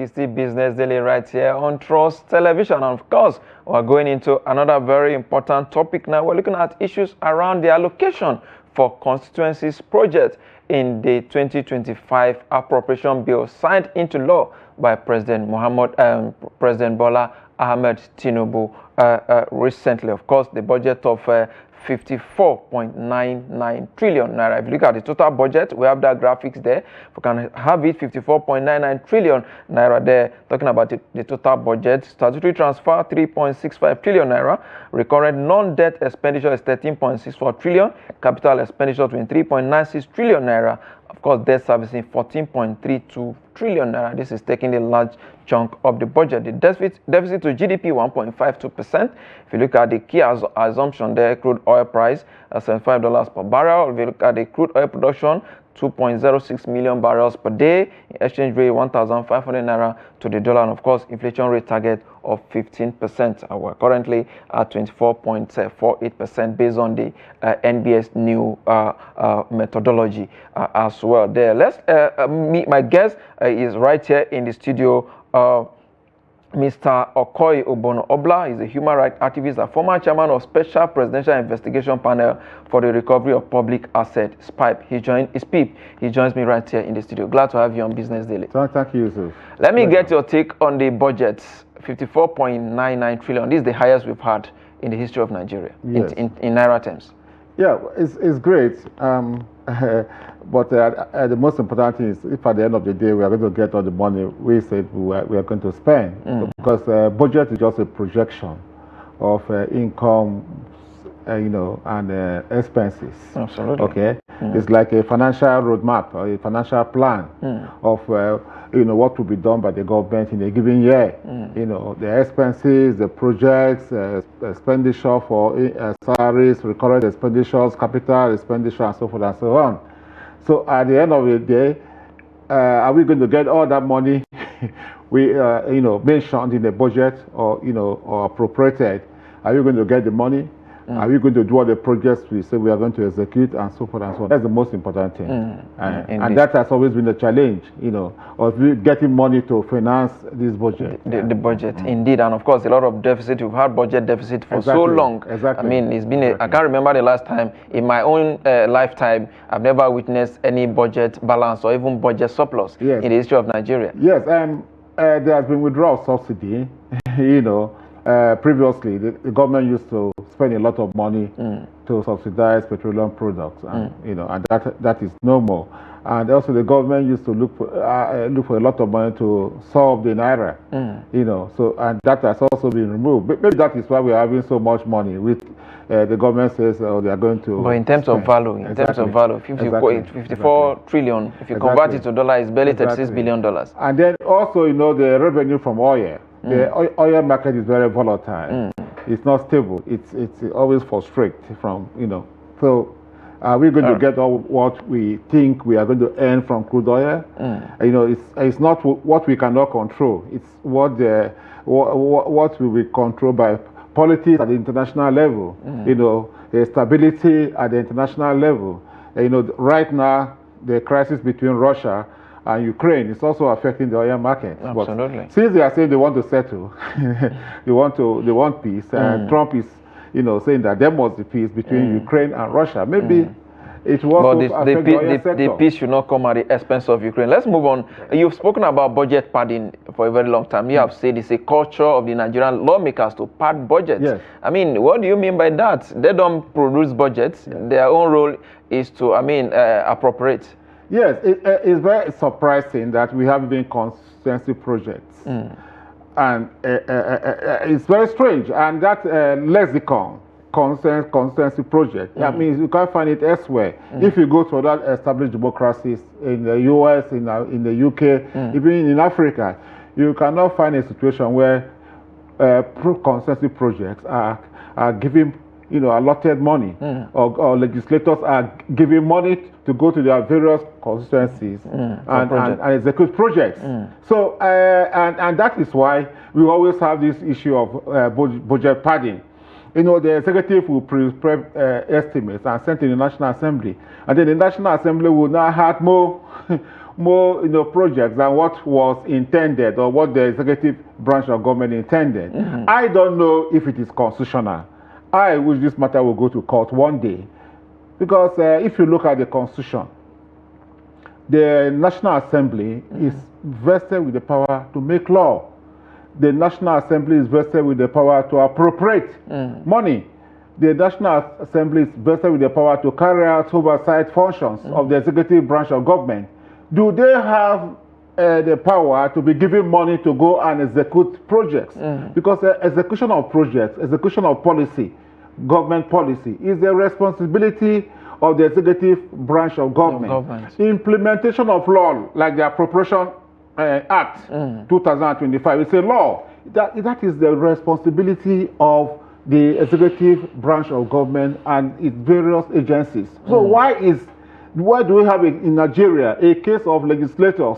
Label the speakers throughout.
Speaker 1: It's the Business Daily right here on Trust Television. And of course, we're going into another very important topic now. We're looking at issues around the allocation for constituencies project in the 2025 appropriation bill signed into law by President Bola Ahmed Tinubu recently. Of course, the budget of 54.99 trillion naira. If you look at the total budget, we have that graphics there. We can have it 54.99 trillion naira there. Talking about the total budget, statutory transfer 3.65 trillion naira. Recurrent non-debt expenditure is 13.64 trillion. Capital expenditure 23.96 trillion naira. Of course, debt servicing 14.32 trillion naira. This is taking a large chunk of the budget. The deficit to GDP 1.52%. If you look at the key assumption there, crude oil price $75 per barrel. If you look at the crude oil production, 2.06 million barrels per day. Exchange rate 1,500 naira to the dollar, and of course, inflation rate target of 15%. We're currently at 24.48% based on the NBS new methodology as well. There, let's meet my guest. Is right here in the studio. Mr. Okoi Obono-Obla is a human rights activist, a former chairman of Special Presidential Investigation Panel for the Recovery of Public Assets, SPIP. He joins me right here in the studio. Glad to have you on Business Daily.
Speaker 2: Thank you, Yusuf.
Speaker 1: Let me get your take on the budget. 54.99 trillion. This is the highest we've had in the history of Nigeria, yes, in naira terms.
Speaker 2: Yeah, it's great. But the most important thing is if at the end of the day we are going to get all the money we said we are going to spend. Because budget is just a projection of income, and expenses.
Speaker 1: Absolutely.
Speaker 2: Okay. It's like a financial roadmap or a financial plan of what will be done by the government in a given year. The expenses, the projects, expenditure for salaries, recurrent expenditures, capital expenditure, and so forth and so on. So at the end of the day, are we going to get all that money we mentioned in the budget or appropriated? Are we going to get the money? Are we going to do all the projects we say we are going to execute, and so forth and so on? That's the most important thing. And that has always been a challenge, of getting money to finance this budget.
Speaker 1: The budget, indeed. And of course, a lot of deficit. We've had budget deficit for so long.
Speaker 2: Exactly.
Speaker 1: I mean, it's been I can't remember the last time in my own lifetime, I've never witnessed any budget balance or even budget surplus in the history of Nigeria.
Speaker 2: Yes, and there has been withdrawal subsidy, previously, the government used to spend a lot of money to subsidize petroleum products, and that is no more. And also, the government used to look for a lot of money to solve the naira, and that has also been removed. But maybe that is why we are having so much money. With the government says they are going to.
Speaker 1: But in terms of value, 54 trillion. If you convert it to dollar, it's barely $36 billion.
Speaker 2: And then also, the revenue from oil. The oil market is very volatile. It's not stable. It's always frustrating from, So are we going to get all what we think we are going to earn from crude oil? It's not what we cannot control. It's what will be controlled by politics at the international level. The stability at the international level. Right now, the crisis between Russia and Ukraine is also affecting the oil market.
Speaker 1: Absolutely.
Speaker 2: But since they are saying they want to settle, they want peace, and Trump is, saying that there must be peace between Ukraine and Russia. Maybe it will also affect the oil sector.
Speaker 1: The peace should not come at the expense of Ukraine. Let's move on. You've spoken about budget padding for a very long time. You have said it's a culture of the Nigerian lawmakers to pad budgets.
Speaker 2: Yes.
Speaker 1: I mean, what do you mean by that? They don't produce budgets. Yes. Their own role is to, appropriate.
Speaker 2: Yes, it's very surprising that we have been constituency projects. And it's very strange. And that lexicon, constituency project, that means you can't find it elsewhere. If you go to other established democracies in the US, in the UK, even in Africa, you cannot find a situation where constituency projects are giving allotted money, or legislators are giving money to go to their various constituencies and execute projects. So, and that is why we always have this issue of budget padding. The executive will prepare estimates and send to the National Assembly, and then the National Assembly will now have more more projects than what was intended or what the executive branch of government intended. I don't know if it is constitutional. I wish this matter will go to court one day, because if you look at the Constitution, the National Assembly is vested with the power to make law. The National Assembly is vested with the power to appropriate money. The National Assembly is vested with the power to carry out oversight functions of the executive branch of government. Do they have the power to be given money to go and execute projects? Because execution of projects, execution of policy, government policy, is the responsibility of the executive branch of government. Implementation of law, like the Appropriation Act 2025, it's a law. That is the responsibility of the executive branch of government and its various agencies. So why do we have in Nigeria a case of legislators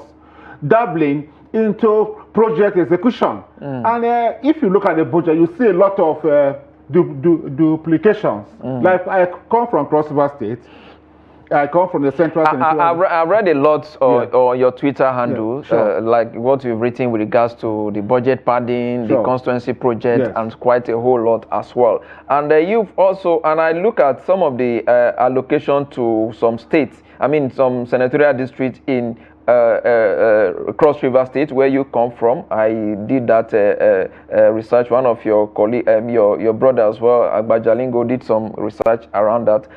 Speaker 2: dabbling into project execution? And if you look at the budget, you see a lot of duplications. Like I come from Cross River State. I come from the central.
Speaker 1: I read a lot on your Twitter handle, like what you've written with regards to the budget padding, the constituency project, and quite a whole lot as well. And you've also, and I look at some of the allocation to some states, I mean some senatorial districts in Cross River State, where you come from. I did that research. One of your colleague, your brother as well, Agbajalingo, did some research around that.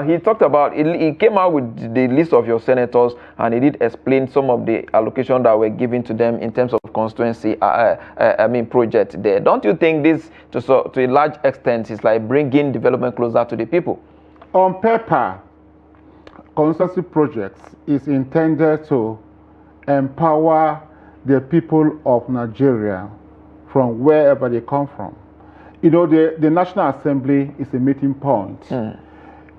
Speaker 1: He talked about he came out with the list of your senators, and he did explain some of the allocation that were given to them in terms of constituency. Project there. Don't you think this, to a large extent, is like bringing development closer to the people?
Speaker 2: On paper, constituency projects is intended to empower the people of Nigeria from wherever they come from. You know, the National Assembly is a meeting point.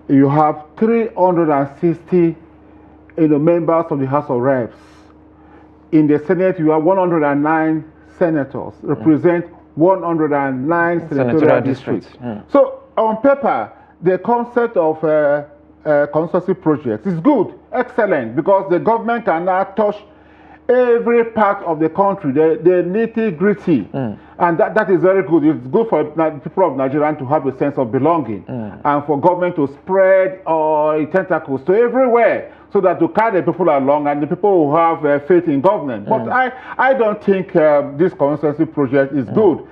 Speaker 2: You have 360 members of the House of Reps. In the Senate, you have 109 senators, represent 109 senatorial districts. So, on paper, the concept of constituency projects is good, excellent, because the government can now touch every part of the country, the nitty-gritty, and that is very good. It's good for people of Nigeria to have a sense of belonging, and for government to spread tentacles to everywhere, so that to carry the people along and the people who have faith in government. But I don't think this constituency project is good.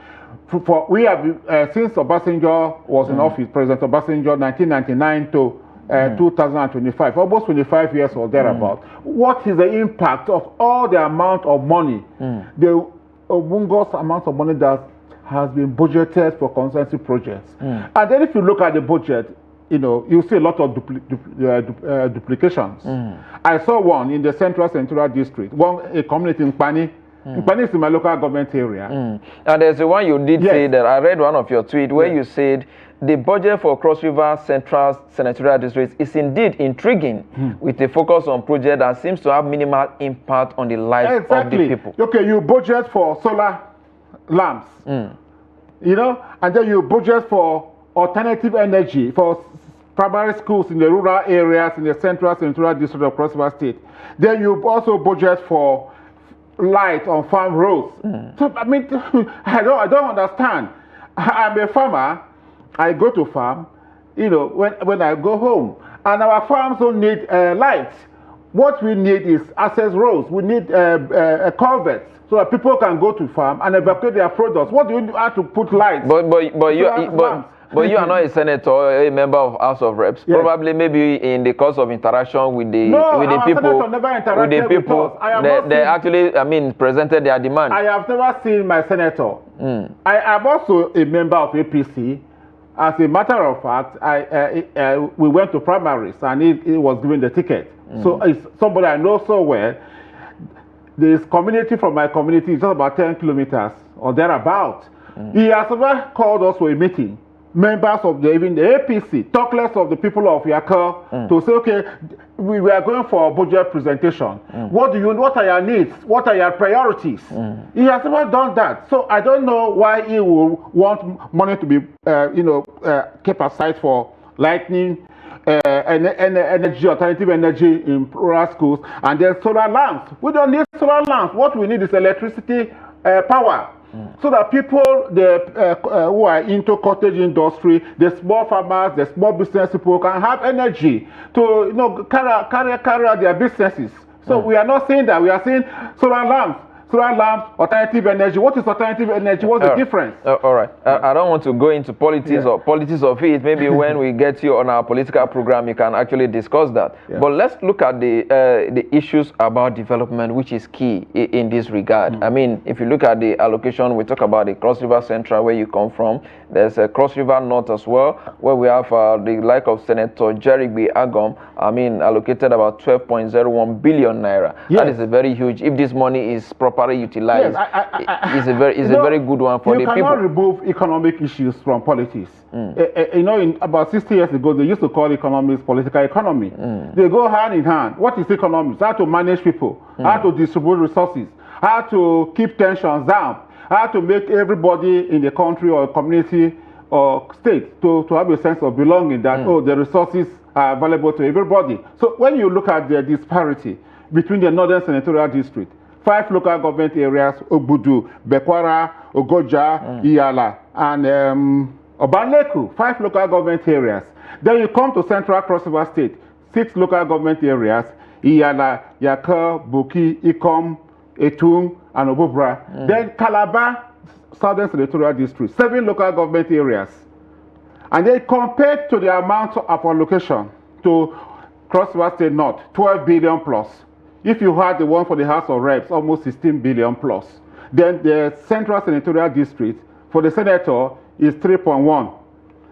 Speaker 2: We have since Obasanjo was in office, President Obasanjo, 1999 to 2025, almost 25 years or thereabout. What is the impact of all the amount of money, the humongous amount of money that has been budgeted for constituency projects? And then if you look at the budget, you see a lot of duplications. I saw one in the senatorial district, a community in Pani. Pani is in my local government area.
Speaker 1: And there's the one you did say that I read one of your tweets where you said the budget for Cross River Central Senatorial District is indeed intriguing, with a focus on project that seems to have minimal impact on the lives of the people.
Speaker 2: Okay, you budget for solar lamps, and then you budget for alternative energy for primary schools in the rural areas in the central senatorial district of Cross River State. Then you also budget for light on farm roads. So I mean, I don't understand. I'm a farmer. I go to farm, when I go home, and our farms don't need lights. What we need is access roads. We need culverts so that people can go to farm and evacuate their products. What do you have to put lights?
Speaker 1: But you are not a senator or a member of House of Reps. Yes. Probably maybe in the course of interaction with the people, they actually presented their demand.
Speaker 2: I have never seen my senator. I am also a member of APC. As a matter of fact, we went to primaries and he was given the ticket. So it's somebody I know so well. This community from my community is just about 10 kilometers or thereabout. He has never called us for a meeting. Members of even the APC, talk less of the people of Yaka, to say, okay, we are going for a budget presentation. What are your needs? What are your priorities? He has never done that. So I don't know why he will want money to be, kept aside for lighting. energy, alternative energy in rural schools, and then solar lamps. We don't need solar lamps. What we need is electricity power. So that people who are into cottage industry, the small farmers, the small business people can have energy to carry out their businesses. So we are not saying that. We are saying solar lamps, alternative energy. What is alternative energy? What's the difference?
Speaker 1: All right. I don't want to go into politics or politics of it. Maybe when we get you on our political program, you can actually discuss that. Yeah. But let's look at the issues about development, which is key in this regard. I mean, if you look at the allocation, we talk about the Cross River Central, where you come from. There's a Cross River North as well, where we have the like of Senator Jerry B. Agom. I mean, allocated about 12.01 billion naira. Yes. That is a very huge. If this money is properly utilized, it's a very good one for the people.
Speaker 2: You cannot remove economic issues from politics. About 60 years ago, they used to call economics political economy. They go hand in hand. What is economics? How to manage people, how to distribute resources, how to keep tensions down, how to make everybody in the country or community or state to have a sense of belonging that, the resources are available to everybody. So when you look at the disparity between the Northern Senatorial District, 5 local government areas, Ogbudu, Bekwara, Ogoja, Iyala, and Obanleku, 5 local government areas. Then you come to Central Cross River State, 6 local government areas, Iyala, Yaka, Buki, Ikom, Etung, and Obobra. Then Calabar, Southern Senatorial District, 7 local government areas. And then compared to the amount of allocation to Cross River State North, 12 billion plus. If you had the one for the House of Reps, almost 16 billion plus. Then the Central Senatorial District for the Senator is 3.1.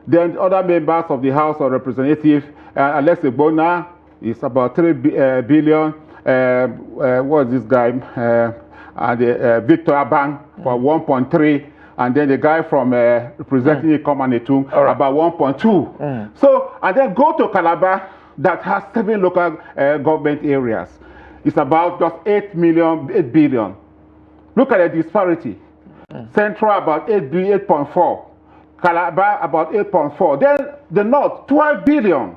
Speaker 2: Then other members of the House of Representatives, Alex Ebona is about 3 billion. What is this guy? And Victor Abang for 1.3. And then the guy from representing Komanetung about 1.2. So, and then go to Calabar that has 7 local government areas. It's about just 8 billion. Look at the disparity. Central about 8.4. Calabar about 8.4. Then the North, 12 billion.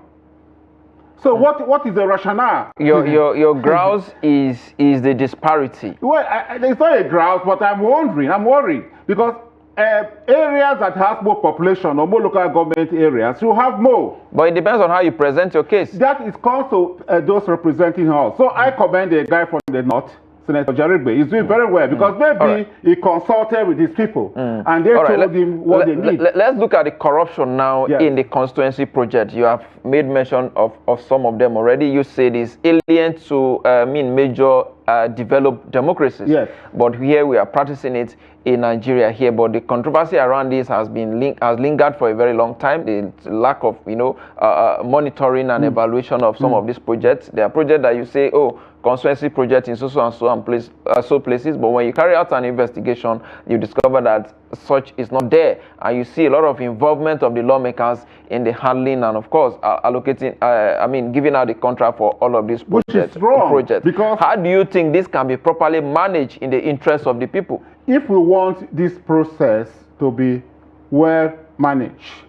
Speaker 2: So what is the rationale?
Speaker 1: Your grouse is the disparity.
Speaker 2: Well, it's not a grouse, but I'm worried because areas that have more population or more local government areas will have more.
Speaker 1: But it depends on how you present your case.
Speaker 2: That is comes to those representing us. So I commend the guy from the North, Senator Jaribe. He's doing very well because maybe he consulted with his people and they told him what they need.
Speaker 1: Let's look at the corruption now in the constituency project. You have made mention of some of them already. You said it's alien to major developed democracies. Yes. But here we are practicing it in Nigeria here. But the controversy around this has lingered for a very long time. The lack of monitoring and evaluation of some of these projects. There are projects that you say, constituency project in so and so places, but when you carry out an investigation, you discover that such is not there, and you see a lot of involvement of the lawmakers in the handling and, of course, allocating. Giving out the contract for all of these projects.
Speaker 2: Which is wrong. Because
Speaker 1: how do you think this can be properly managed in the interest of the people?
Speaker 2: If we want this process to be well managed,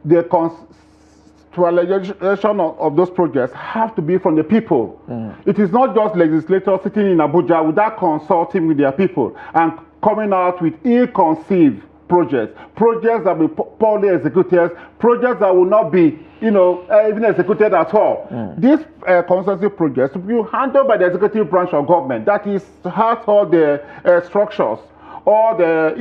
Speaker 2: the constitutionalization of those projects have to be from the people. It is not just legislators sitting in Abuja without consulting with their people and coming out with ill-conceived projects that will be poorly executed, projects that will not be, even executed at all. These constituency projects will be handled by the executive branch of government that has all the structures, all the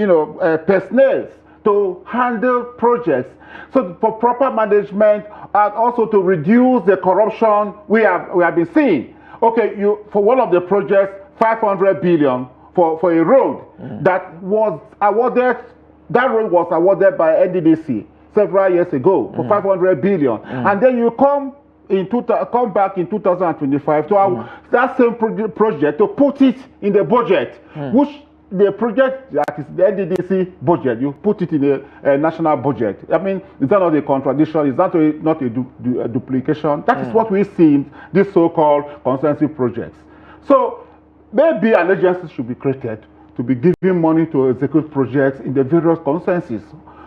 Speaker 2: personnel to handle projects. So for proper management and also to reduce the corruption we have been seeing. Okay, for one of the projects, 500 billion for a road that was awarded. That road was awarded by NDDC several years ago for 500 billion, and then you come back in 2025 to have that same project to put it in the budget, which the project that is the NDDC budget, you put it in a national budget. I mean, is that not a contradiction? Is that not a duplication? That is what we see in these so-called constituency projects. So maybe an agency should be created to be giving money to execute projects in the various constituencies.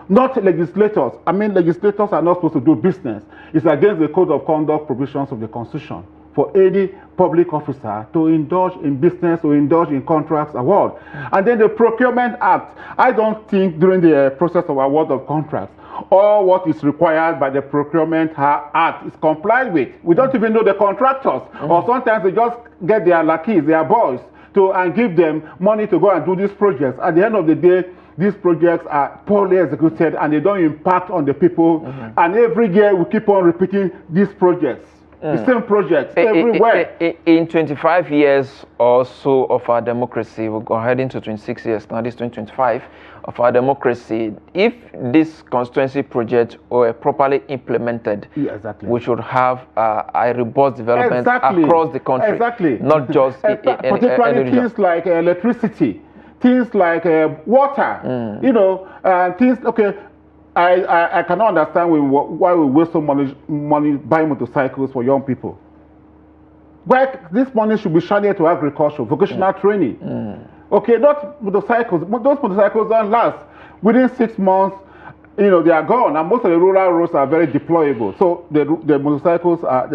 Speaker 2: not legislators. I mean, legislators are not supposed to do business. It's against the code of conduct provisions of the Constitution for any public officer to indulge in business or indulge in contracts award. And then the Procurement Act, I don't think during the process of award of contracts, all what is required by the Procurement Act is complied with. We don't even know the contractors, or sometimes they just get their lackeys, their boys, and give them money to go and do these projects. At the end of the day, these projects are poorly executed and they don't impact on the people. And every year we keep on repeating these projects. The same projects everywhere.
Speaker 1: In 25 years or so of our democracy, we'll go heading to 26 years now, this 2025 of our democracy. If this constituency project were properly implemented, we should have a robust development across the country, not just
Speaker 2: particularly things like electricity, things like water, you know, things. Okay. I cannot understand why we waste so much money buying motorcycles for young people. Why this money should be channeled to agriculture, vocational training. Okay, not motorcycles. Those motorcycles don't last. Within 6 months, you know, they are gone, and most of the rural roads are very deployable. So the motorcycles are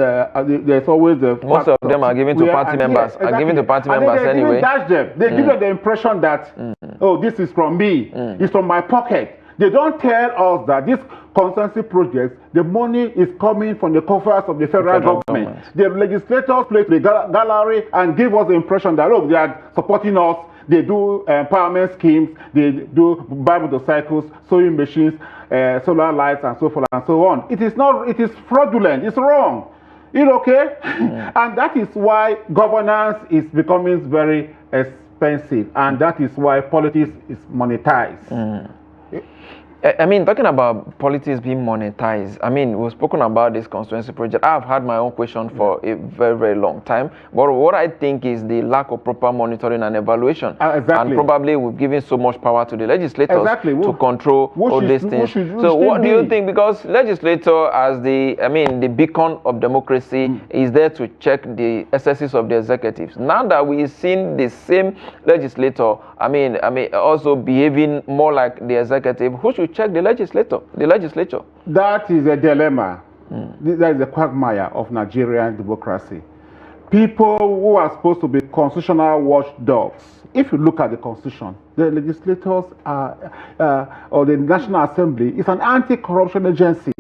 Speaker 2: there's always the
Speaker 1: most of them are given to party members.
Speaker 2: Yes, exactly.
Speaker 1: Are given to party members
Speaker 2: they
Speaker 1: anyway.
Speaker 2: Dash them. They give them the impression that oh, this is from me. It's from my pocket. They don't tell us that this constituency projects, the money is coming from the coffers of the federal government. The legislators play to the gallery and give us the impression that, look, they are supporting us. They do empowerment schemes, they do buy motorcycles, sewing machines, solar lights, and so forth and so on. It is not. It is fraudulent. It's wrong. You okay? And that is why governance is becoming very expensive, and that is why politics is monetized.
Speaker 1: I mean, talking about politics being monetized, I mean, we've spoken about this constituency project. I've had my own question for a very, very long time. But what I think is the lack of proper monitoring and evaluation. And probably we've given so much power to the legislators to control all these things. So what do you think? Because legislator, as the beacon of democracy, is there to check the excesses of the executives. Now that we've seen the same legislator, I mean, also behaving more like the executive, who should check the legislature?
Speaker 2: That is a dilemma. That is the quagmire of Nigerian democracy. People who are supposed to be constitutional watchdogs, if you look at the constitution, the legislators or the National Assembly is an anti-corruption agency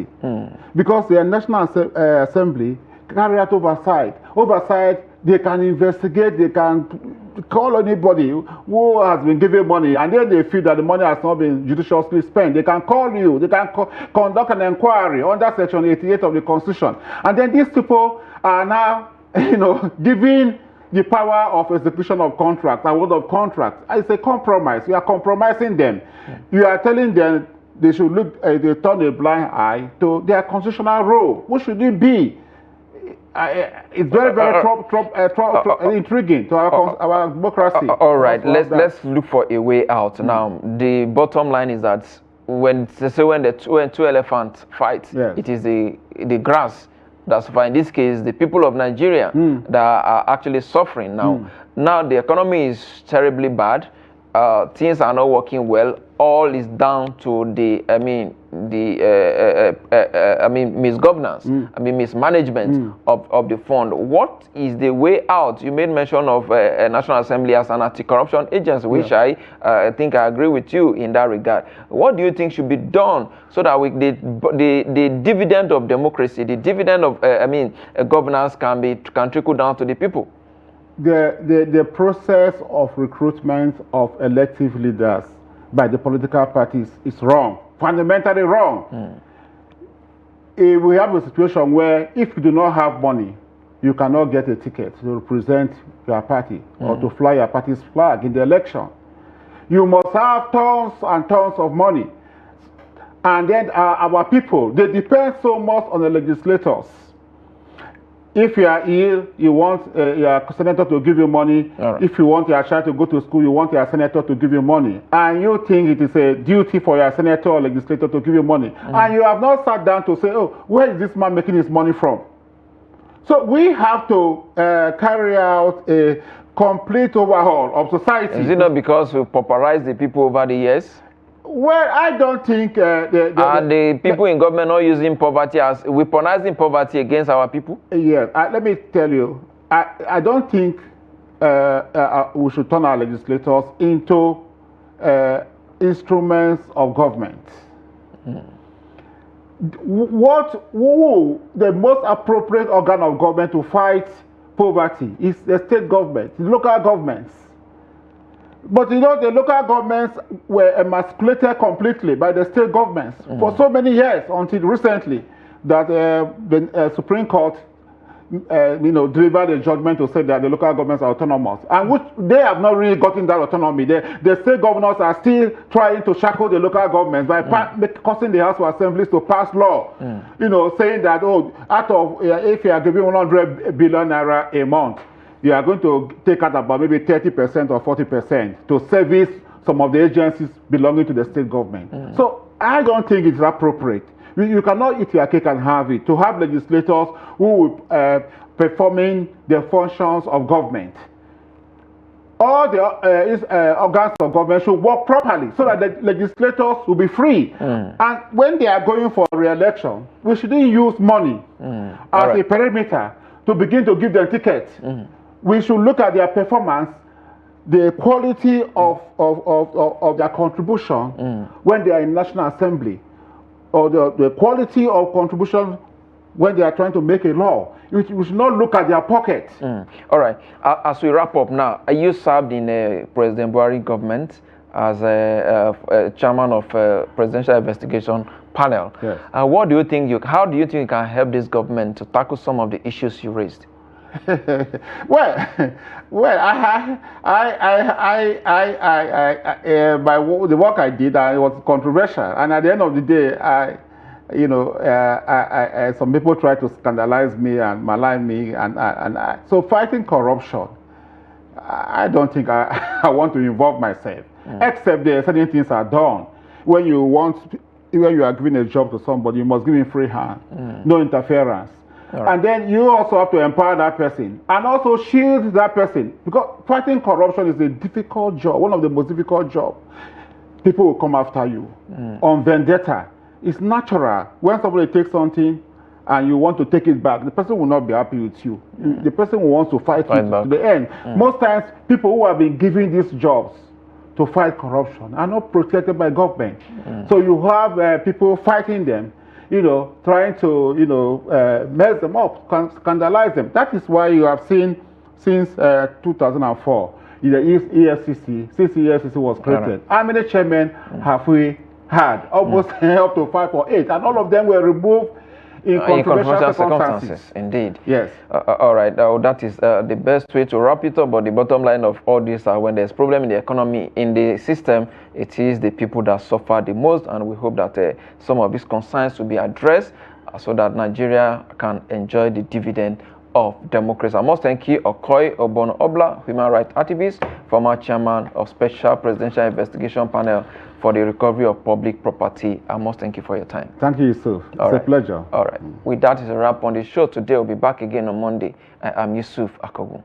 Speaker 2: because the National Assembly carry out oversight. They can investigate, they can call anybody who has been given money, and then they feel that the money has not been judiciously spent. They can call you, they can conduct an inquiry under Section 88 of the Constitution. And then these people are now, giving the power of execution of contracts, award of contracts. It's a compromise. You are compromising them. You are telling them they should look, they turn a blind eye to their constitutional role. What should it be? It's very, very intriguing to our democracy.
Speaker 1: All right, let's look for a way out. Now, the bottom line is that when two elephants fight, it is the grass that's fine. In this case, the people of Nigeria that are actually suffering now. Now the economy is terribly bad. Things are not working well. All is down to the misgovernance, mismanagement of the fund. What is the way out? You made mention of a National Assembly as an anti-corruption agency, which I think I agree with you in that regard. What do you think should be done so that the dividend of democracy, the dividend of governance can trickle down to the people?
Speaker 2: The process of recruitment of elective leaders by the political parties is wrong, fundamentally wrong. We have a situation where if you do not have money, you cannot get a ticket to represent your party or to fly your party's flag in the election. You must have tons and tons of money. And then our people, they depend so much on the legislators. If you are ill, you want your senator to give you money. Right. If you want your child to go to school, you want your senator to give you money. And you think it is a duty for your senator or legislator to give you money. And you have not sat down to say, oh, where is this man making his money from? So we have to carry out a complete overhaul of society.
Speaker 1: Is it not because we popularized the people over the years?
Speaker 2: Well, I don't think
Speaker 1: the people in government not using poverty as weaponizing poverty against our people.
Speaker 2: Yes, let me tell you, I don't think we should turn our legislators into instruments of government. The most appropriate organ of government to fight poverty is the state government, the local governments. But you know, the local governments were emasculated completely by the state governments for so many years until recently that the Supreme Court delivered a judgment to say that the local governments are autonomous, and which they have not really gotten that autonomy. The state governors are still trying to shackle the local governments by causing the House of Assemblies to pass law, saying that, out of if you are giving 100 billion naira a month, you are going to take out about maybe 30% or 40% to service some of the agencies belonging to the state government. So I don't think it's appropriate. You cannot eat your cake and have it. To have legislators who will performing the functions of government. All the organs of government should work properly so that the legislators will be free. And when they are going for re-election, we shouldn't use money as a perimeter to begin to give them tickets. We should look at their performance, the quality of their contribution when they are in National Assembly, or the quality of contribution when they are trying to make a law. We should not look at their pockets.
Speaker 1: All right. As we wrap up now, you served in a President Buhari government as a chairman of Presidential Investigation Panel.
Speaker 2: Yes.
Speaker 1: What do you think? How do you think you can help this government to tackle some of the issues you raised?
Speaker 2: Well, the work I did, it was controversial, and at the end of the day, some people tried to scandalize me and malign me, so fighting corruption, I don't think I want to involve myself, except there certain things are done. When you are giving a job to somebody, you must give him free hand, no interference. Right. And then you also have to empower that person and also shield that person, because fighting corruption is a difficult job, one of the most difficult jobs. People will come after you on vendetta. It's natural when somebody takes something and you want to take it back, the person will not be happy with you. The person who wants to fight you to the end. Most times, people who have been given these jobs to fight corruption are not protected by government. So you have people fighting them, trying to, mess them up, scandalize them. That is why you have seen since 2004, the EFCC, since the EFCC was created, how many chairmen have we had? Almost up to 5 or 8, and all of them were removed in controversial circumstances.
Speaker 1: Indeed.
Speaker 2: Yes.
Speaker 1: All right. That is the best way to wrap it up. But the bottom line of all this, when there's problem in the economy, in the system, it is the people that suffer the most. And we hope that some of these concerns will be addressed so that Nigeria can enjoy the dividend of democracy. I must thank you, Okoi Obono-Obla, human rights activist, former chairman of Special Presidential Investigation Panel for the Recovery of Public Property. I must thank you for your time.
Speaker 2: Thank you, Yusuf. It's a pleasure.
Speaker 1: All right. With that is a wrap on the show today. We'll be back again on Monday. I'm Yusuf Akogu.